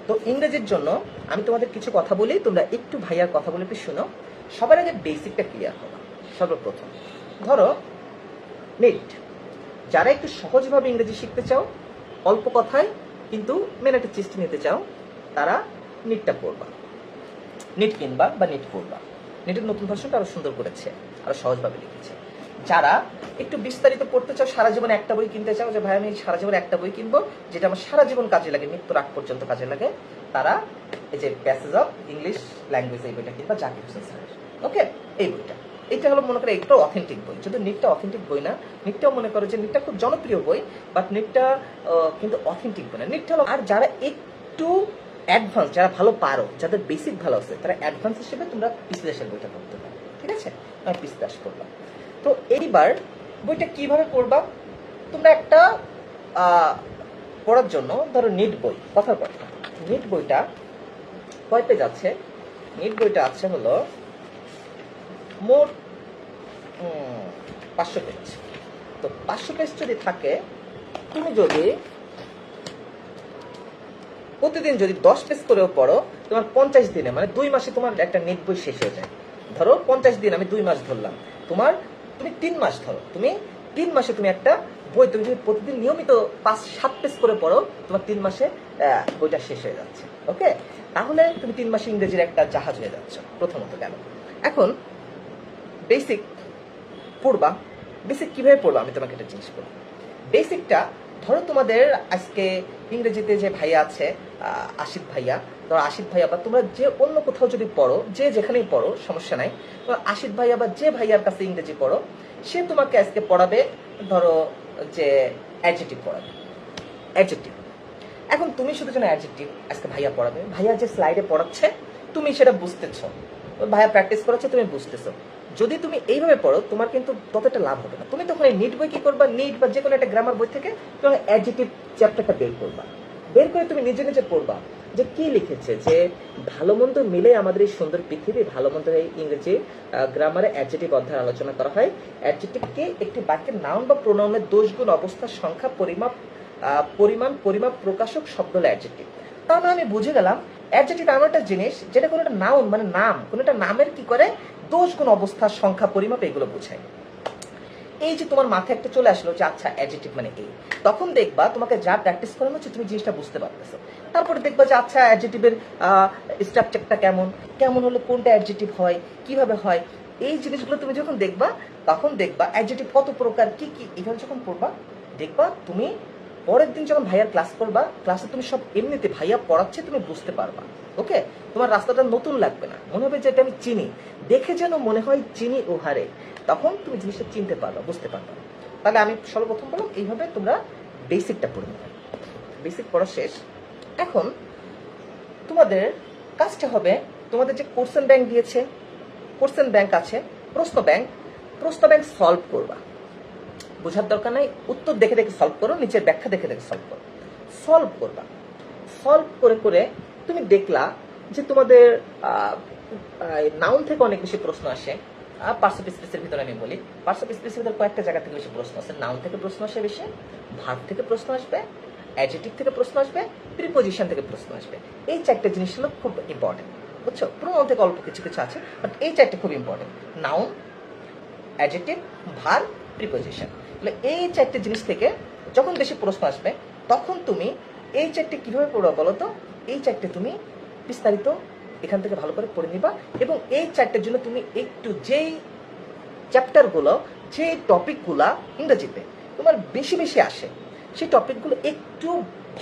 তো ইংরেজির জন্য আমি তোমাদের কিছু কথা বলি, তোমরা একটু ভাইয়ার কথা বলে একটু শোনো। সবার আগে বেসিকটা ক্লিয়ার করো। সর্বপ্রথম ধরো নিট, যারা একটু সহজভাবে ইংরেজি শিখতে চাও, অল্প কথায় কিন্তু মেন একটা চেষ্টা নিতে চাও, তারা নিটটা পড়বা, নিট কিনবা বা নিট পড়বা। নিটের নতুন ভার্সনটা আরো সুন্দর করেছে, আরো সহজভাবে লিখেছে। যারা একটু বিস্তারিত পড়তে চাও, সারা জীবন একটা বই কিনতে চাও, যে ভাই আমি সারা জীবন একটা বই কিনবো যেটা আমার সারা জীবন কাজে লাগে, মৃত্যুর আগ পর্যন্ত কাজে লাগে, তারা এই যে প্যাসেজ অফ ইংলিশ ল্যাঙ্গুয়েজ এই বইটা কিনবা, জাকির হোসেন স্যারের। ওকে, এই বইটা, এটা হলো মনে করো একটু অথেন্টিক বই। যদি নিটটা অথেন্টিক বই না, নিটটাও মনে করো যে নিটটা খুব জনপ্রিয় বই, বাট নিটটা কিন্তু অথেন্টিক বই না। নিটটা হলো, আর যারা একটু অ্যাডভান্স, যারা ভালো পারো, যাদের বেসিক ভালো আছে, তারা অ্যাডভান্স হিসেবে তোমরা পিসি দাসের বইটা পড়তে পারো। ঠিক আছে, আমি পিসি দাস পড়লাম। তো এইবার বইটা কিভাবে পড়বা? তোমরা একটা পড়ার জন্য ধরো নিট বই, কথার কথা, নিট বইটা কয় পেজ আছে? নিট বইটা আছে হলো মোট 500 পেজ। তো 500 পেজ যদি থাকে, তুমি যদি প্রতিদিন যদি 10 পেজ করেও পড়ো, তোমার 50 দিনে, মানে 2 মাসে তোমার একটা নিট বই শেষ হয়ে যায়। ধরো 50 দিন, আমি 2 মাস ধরলাম, তুমি 3 মাস ধরো, তুমি 3 মাসে তুমি একটা বই, তুমি যদি প্রতিদিন নিয়মিত 5-7 পেজ করে পড়ো, তোমার 3 মাসে বইটা শেষ হয়ে যাচ্ছে। ওকে, তাহলে তুমি 3 মাসে ইংরেজির একটা জাহাজ হয়ে যাচ্ছ। প্রথমত গেল। এখন বেসিক পড়বা। বেসিক কিভাবে পড়বা আমি তোমাকে একটা জিনিস বলি। বেসিকটা ধরো তোমাদের আজকে ইংরেজিতে যে ভাইয়া আছে, আশিক ভাইয়া, ধরো আশিক ভাইয়া, বা তোমরা যে অন্য কোথাও যদি পড়ো, যে যেখানেই পড়ো সমস্যা নাই, তোমার আশিক ভাইয়া বা যে ভাইয়ার কাছে ইংরেজি পড়ো, সে তোমাকে আজকে পড়াবে ধরো যে অ্যাডজেক্টিভ পড়াবে, অ্যাডজেক্টিভ। এখন তুমি শুধু যেন অ্যাডজেক্টিভ আজকে ভাইয়া পড়াবে, ভাইয়া যে স্লাইডে পড়াচ্ছে তুমি সেটা বুঝতেছো, ভাইয়া প্র্যাকটিস করাচ্ছে তুমি বুঝতেছো। যদি তুমি এইভাবে পড়ো, তোমার কিন্তু ততটা লাভ হবে না। তুমি তখন এই নিট বই কি করবা, নিট বা যে কোনো একটা গ্রামার বই থেকে তুমি অ্যাডজেক্টিভ চ্যাপ্টারটা বের করবা, বের করে তুমি নিজে নিজে পড়বা যে কি লিখেছে, যে ভালো মন্দ মিলে আমাদের এই সুন্দর পৃথিবী, ভালো মন্দ এই ইংরেজি গ্রামারে অ্যাডজেক্টিভ অধ্যায় আলোচনা করা হয়। অ্যাডজেক্টিভকে একটি বাক্যের নাউন বা প্রোনাউনের দোষ, গুণ, অবস্থা, সংখ্যা, পরিমাণ, পরিমাপ, প্রকাশক শব্দ হলো অ্যাডজেক্টিভ। তাহলে আমি বুঝে গেলাম অ্যাডজেক্টিভ এমন একটা জিনিস যেটা কোনো একটা নাউন, মানে নাম, কোনো একটা নামের কি করে দোষ, গুণ, অবস্থা, সংখ্যা, পরিমাপ এগুলো বোঝায়। এই যে তোমার মাথায় একটা চলে আসলো যে আচ্ছা অ্যাডজেক্টিভ মানে এই, তখন দেখবা তোমাকে যা প্র্যাকটিস করানো হচ্ছে তুমি জিনিসটা বুঝতে পারতেছো। তারপরে দেখবা যে আচ্ছা অ্যাডজেক্টিভের স্ট্রাকচারটা কেমন, কেমন হলে কোনটা অ্যাডজেক্টিভ হয়, কিভাবে হয়, এই জিনিসগুলো তুমি যখন দেখবা, তখন দেখবা অ্যাডজেক্টিভ কত প্রকার, কি কি, এভাবে যখন পড়বা, দেখবা তুমি পরের দিন যখন ভাইয়ার ক্লাস করবা, ক্লাসে তুমি সব এমনিতে ভাইয়া পড়াচ্ছে তুমি বুঝতে পারবা। ওকে, তোমার রাস্তাটা নতুন লাগবে না, মনে হবে যে এটা আমি চিনি, দেখে যেন মনে হয় চিনি ওহারে, তখন তুমি জিনিসটা চিনতে পারবা, বুঝতে পারবা। তাহলে আমি সর্বপ্রথম বললাম এইভাবে তোমরা বেসিকটা পড়ে নেবে। বেসিক পড়া শেষ। এখন তোমাদের কাজটা হবে, তোমাদের যে কোশ্চেন ব্যাংক দিয়েছে, কোশ্চেন ব্যাংক আছে, প্রশ্ন ব্যাংক, প্রশ্ন ব্যাংক সলভ করবা। বোঝার দরকার নাই, উত্তর দেখে দেখে সলভ করো, নিচের ব্যাখ্যা দেখে দেখে সলভ করো, সলভ করবা। সলভ করে করে তুমি দেখলা যে তোমাদের নাউন থেকে অনেক বেশি প্রশ্ন আসে। পার্টস অফ স্পিচের ভিতরে আমি বলি, পার্টস অফ স্পিচের ভিতরে কয়েকটা জায়গা থেকে বেশি প্রশ্ন আসে। নাউন থেকে প্রশ্ন আসে বেশি, ভার্ব থেকে প্রশ্ন আসবে, অ্যাডজেক্টিভ থেকে প্রশ্ন আসবে, প্রিপোজিশন থেকে প্রশ্ন আসবে। এই চারটে জিনিস হলো খুব ইম্পর্টেন্ট, বুঝছো? প্রোনাউন থেকে অল্প কিছু কিছু আছে, বাট এই চারটে খুব important. Noun, adjective, verb, preposition. এই চারটে জিনিস থেকে যখন বেশি প্রশ্ন আসবে, তখন তুমি এই চারটে কিভাবে পড়বা বলো তো? এই চারটে তুমি বিস্তারিত এখান থেকে ভালো করে পড়ে নিবা, এবং এই চারটের জন্য তুমি একটু যেই চ্যাপ্টারগুলো, যে টপিকগুলা ইংরেজিতে তোমার বেশি বেশি আসে, সেই টপিকগুলো একটু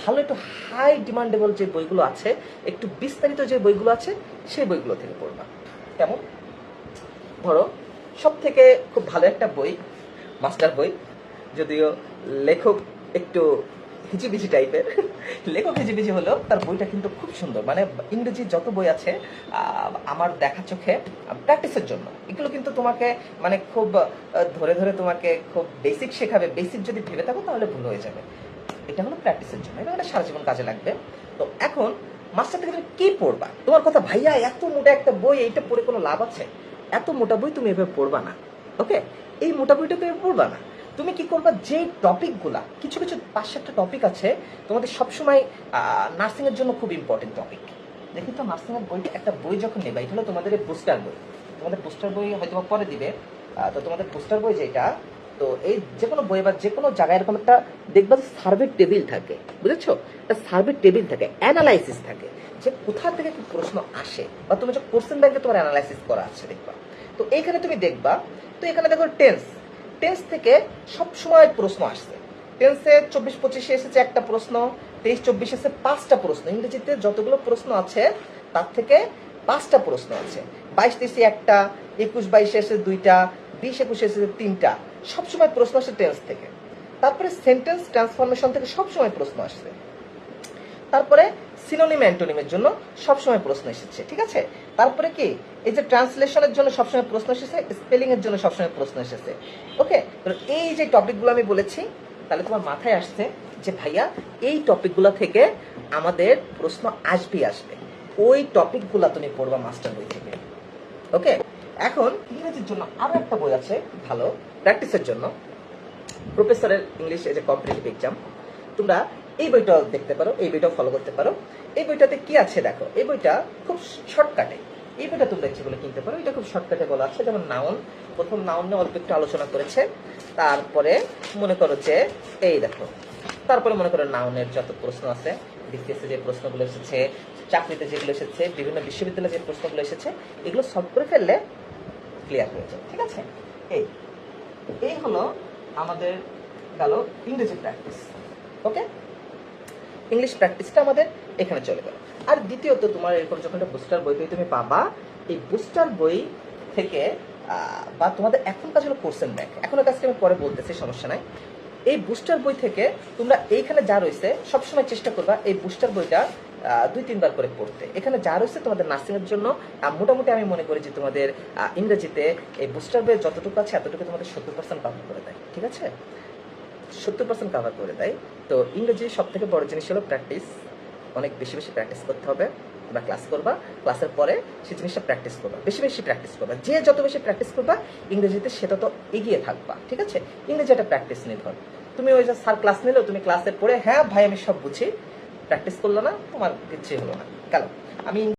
ভালো, একটু হাই ডিমান্ডেবল যে বইগুলো আছে, একটু বিস্তারিত যে বইগুলো আছে, সেই বইগুলো থেকে পড়বা। কেমন? ধরো সব থেকে খুব ভালো একটা বই, মাস্টার বই, যদিও লেখক একটু হিজিবিজি টাইপের, লেখক হিজিবিজি হলেও তার বইটা কিন্তু খুব সুন্দর। মানে ইংরেজি যত বই আছে আমার দেখা চোখে প্র্যাকটিসের জন্য, এগুলো কিন্তু তোমাকে মানে খুব ধরে ধরে তোমাকে খুব বেসিক শেখাবে। বেসিক যদি ভেবে থাকো তাহলে ভুল হয়ে যাবে। এটা হলো প্র্যাকটিসের জন্য, এবং এটা সারা জীবন কাজে লাগবে। তো এখন মাস্টার থেকে তুমি কি পড়বা? তোমার কথা, ভাইয়া এত মোটা একটা বই, এইটা পড়ে কোনো লাভ আছে? এত মোটা বই তুমি এভাবে পড়বা না। ওকে, এই মোটা বইটা তুমি পড়বা না। তুমি কি করবা, যে টপিকগুলা কিছু কিছু 5-7টা টপিক আছে তোমাদের সবসময় নার্সিং এর জন্য খুব ইম্পর্টেন্ট টপিক। দেখি তো নার্সিং এর বইটা, একটা বই যখন নেবা, এটা হলো তোমাদের বুস্টার বই। তোমাদের বুস্টার বই হয়তো পরে দিবে, তো তোমাদের বুস্টার বই যেটা, তো এই যে কোনো বই বা যে কোনো জায়গায় এরকম একটা দেখবা যে সার্ভে টেবিল থাকে, বুঝেছো? একটা সার্ভে টেবিল থাকে, অ্যানালাইসিস থাকে, যে কোথা থেকে কি প্রশ্ন আসে, বা তুমি যে কোশ্চেন ব্যাংকে তোমার অ্যানালাইসিস করা আছে দেখবা। তো এইখানে তুমি দেখবা, তো এখানে দেখো টেন্স থেকে সব সময় প্রশ্ন আসছে। টেন্সে 24-25 এসেছে একটা প্রশ্ন, 23-24 এসেছে 5টা প্রশ্ন। ইংরেজিতে যতগুলো প্রশ্ন আছে তার থেকে 5টা প্রশ্ন আছে। 22-23 একটা, 21-22 এসেছে 2টা, 20-21 এসেছে 3টা। সবসময় প্রশ্ন আসে টেন্স থেকে। তারপরে সেন্টেন্স ট্রান্সফরমেশন থেকে সবসময় প্রশ্ন আসছে। তারপরে সিনোনিম অ্যান্টোনিমের জন্য সবসময় প্রশ্ন এসেছে, ঠিক আছে? তারপরে কি, এই যে ট্রান্সলেশনের জন্য সবসময় প্রশ্ন এসেছে, স্পেলিং এর জন্য সবসময় প্রশ্ন এসেছে। ওকে, তো এই যে টপিকগুলো আমি বলেছি, তাহলে তোমার মাথায় আসছে যে ভাইয়া এই টপিকগুলো থেকে আমাদের প্রশ্ন আসবে। ওই টপিকগুলো তুমি পড়বা মাস্টার বই থেকে। ওকে, এখন ইংরেজির জন্য আরো একটা বই আছে ভালো প্র্যাকটিসের জন্য, প্রফেসরের English as a competitive exam. তোমরা এই বইটাও দেখতে পারো, এই বইটাও ফলো করতে পারো। এই বইটাতে কি আছে দেখো, এই বইটা খুব শর্টকাটে, এই বইটা তোমরা ইচ্ছে বলে কিনতে পারো। এটা খুব শর্টকাটে বলা আছে, যেমন নাউন, প্রথম নাউন নিয়ে অল্প একটু আলোচনা করেছে। তারপরে মনে করো যে এই দেখো, তারপরে মনে করো নাউনের যত প্রশ্ন আছে, বিসিএসে যে প্রশ্নগুলো এসেছে, চাকরিতে যেগুলো এসেছে, বিভিন্ন বিশ্ববিদ্যালয়ে যে প্রশ্নগুলো এসেছে, এগুলো সলভ করে ফেললে ক্লিয়ার হয়ে যাবে, ঠিক আছে? এই হলো আমাদের গেল ইংরেজি প্র্যাকটিস। ওকে, ইংলিশ প্র্যাকটিসটা আমাদের এখানে চলে গেল। আর দ্বিতীয়ত, তোমার এরকম যখন একটা বুস্টার বই তুমি পাবা, এই বুস্টার বই থেকে বা তোমাদের এখন কাজ হলো কোশ্চেন ব্যাংক, এখনো কাজকে আমি পরে বলতেছি, সমস্যা নাই। এই বুস্টার বই থেকে তোমরা এইখানে যা রয়েছে সবসময় চেষ্টা করবা এই বুস্টার বইটা 2-3 বার করে পড়তে। এখানে যা রয়েছে তোমাদের নার্সিং এর জন্য মোটামুটি আমি মনে করি যে তোমাদের ইংরেজিতে এই বুস্টার বইয়ের যতটুকু আছে এতটুকু তোমাদের 70% কভার করে দেয়, ঠিক আছে? 70% কভার করে দেয়। তো ইংরেজি সব থেকে বড় জিনিস হলো প্র্যাকটিস, অনেক বেশি বেশি প্র্যাকটিস করতে হবে। তোমরা ক্লাস করবা, ক্লাসের পরে সেই জিনিসটা প্র্যাকটিস করবা, বেশি বেশি প্র্যাকটিস করবা। যে যত বেশি প্র্যাকটিস করবা ইংরেজিতে সেটা তো এগিয়ে থাকবা, ঠিক আছে? ইংরেজি একটা প্র্যাকটিস নির্ভর। তুমি ওই যে স্যার ক্লাস নিলেও তুমি ক্লাসের পরে হ্যাঁ ভাই আমি সব বুঝি, প্র্যাকটিস করলো না, তোমার কিচ্ছুই হলো না। কেন আমি